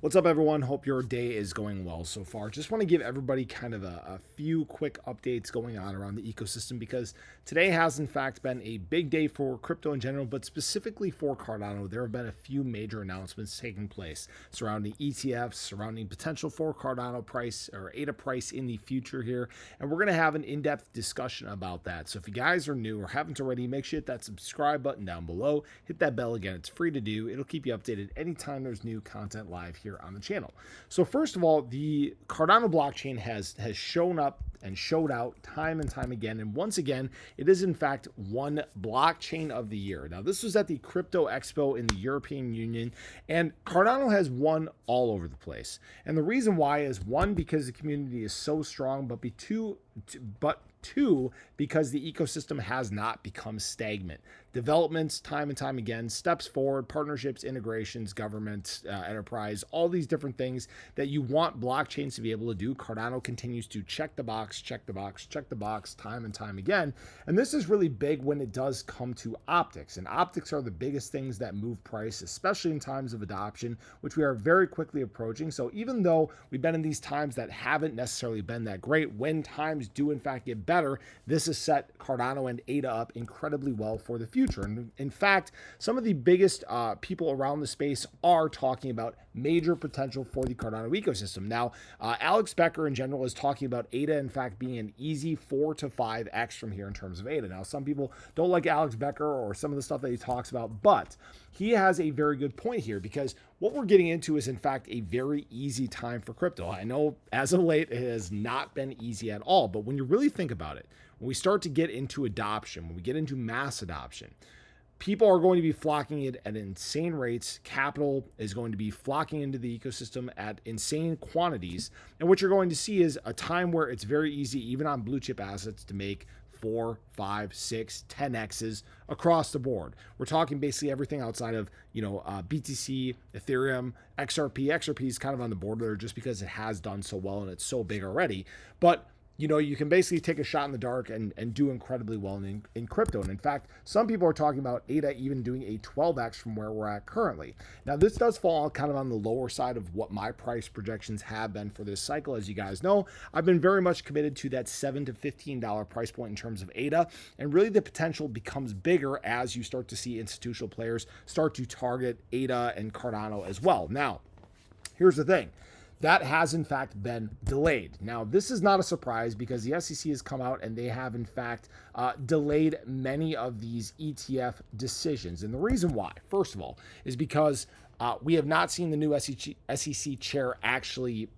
What's up, everyone? Hope your day is going well so far. Just want to give everybody kind of a few quick updates going on around the ecosystem because today has, in fact, been a big day for crypto in general, but specifically for Cardano. There have been a few major announcements taking place surrounding ETFs, surrounding potential for Cardano price or ADA price in the future here. And we're going to have an in-depth discussion about that. So if you guys are new or haven't already, make sure you hit that subscribe button down below. Hit that bell again. It's free to do. It'll keep you updated anytime there's new content live here on the channel. So first of all, the Cardano blockchain has shown up and showed out time and time again. And once again, it is in fact won blockchain of the year. Now, this was at the Crypto Expo in the European Union, and Cardano has won all over the place. And the reason why is, one, because the community is so strong, but two, because the ecosystem has not become stagnant. Developments, time and time again, steps forward, partnerships, integrations, government, enterprise, all these different things that you want blockchains to be able to do. Cardano continues to check the box, check the box, check the box, time and time again. And this is really big when it does come to optics. And optics are the biggest things that move price, especially in times of adoption, which we are very quickly approaching. So even though we've been in these times that haven't necessarily been that great, when times do in fact get better, this has set Cardano and ADA up incredibly well for the future. And in fact, some of the biggest people around the space are talking about major potential for the Cardano ecosystem. Now, Alex Becker in general is talking about ADA, in fact, being an easy 4 to 5x from here in terms of ADA. Now, some people don't like Alex Becker or some of the stuff that he talks about, but he has a very good point here, because what we're getting into is, in fact, a very easy time for crypto. I know as of late, it has not been easy at all, but when you really think about it, when we start to get into adoption, when we get into mass adoption, people are going to be flocking it at insane rates. Capital is going to be flocking into the ecosystem at insane quantities. And what you're going to see is a time where it's very easy, even on blue chip assets, to make 4, 5, 6, 10x's across the board. We're talking basically everything outside of, BTC, Ethereum, XRP. XRP is kind of on the border there just because it has done so well and it's so big already. But you can basically take a shot in the dark and do incredibly well in crypto. And in fact, some people are talking about ADA even doing a 12x from where we're at currently. Now, this does fall kind of on the lower side of what my price projections have been for this cycle. As you guys know, I've been very much committed to that $7 to $15 price point in terms of ADA. And really the potential becomes bigger as you start to see institutional players start to target ADA and Cardano as well. Now, here's the thing. That has, in fact, been delayed. Now, this is not a surprise because the SEC has come out and they have, in fact, delayed many of these ETF decisions. And the reason why, first of all, is because we have not seen the new SEC chair actually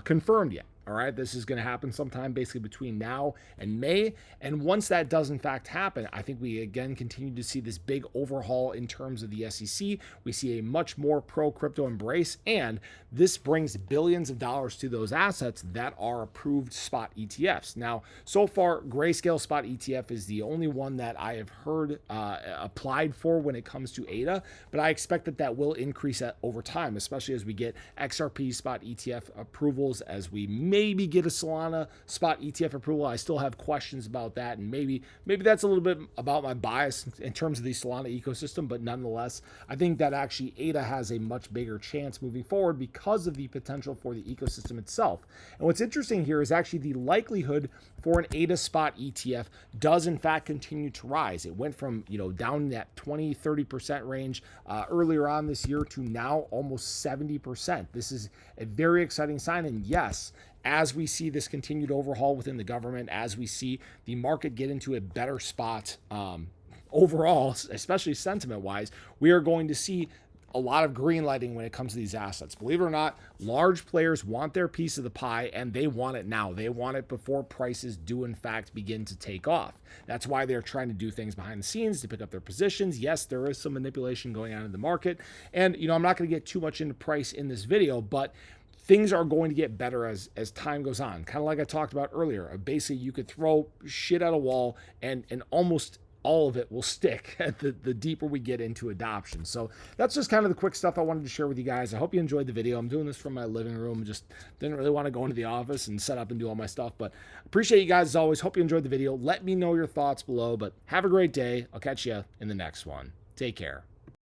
confirmed yet. All right, this is going to happen sometime basically between now and May. And once that does in fact happen, I think we again continue to see this big overhaul in terms of the SEC. We see a much more pro-crypto embrace, and this brings billions of dollars to those assets that are approved spot ETFs. Now, so far, Grayscale spot ETF is the only one that I have heard applied for when it comes to ADA, but I expect that will increase over time, especially as we get XRP spot ETF approvals, as we maybe get a Solana spot ETF approval. I still have questions about that, and maybe that's a little bit about my bias in terms of the Solana ecosystem, but nonetheless, I think that actually ADA has a much bigger chance moving forward because of the potential for the ecosystem itself. And what's interesting here is actually the likelihood for an ADA spot ETF does in fact continue to rise. It went from down in that 20-30% range earlier on this year to now almost 70%. This is a very exciting sign, and yes, as we see this continued overhaul within the government, as we see the market get into a better spot overall, especially sentiment-wise, we are going to see a lot of green lighting when it comes to these assets. Believe it or not, large players want their piece of the pie, and they want it now. They want it before prices do in fact begin to take off. That's why they're trying to do things behind the scenes to pick up their positions. Yes, there is some manipulation going on in the market, and I'm not going to get too much into price in this video, but things are going to get better as time goes on. Kind of like I talked about earlier. Basically, you could throw shit at a wall and almost all of it will stick the deeper we get into adoption. So that's just kind of the quick stuff I wanted to share with you guys. I hope you enjoyed the video. I'm doing this from my living room. Just didn't really want to go into the office and set up and do all my stuff, but appreciate you guys as always. Hope you enjoyed the video. Let me know your thoughts below, but have a great day. I'll catch you in the next one. Take care.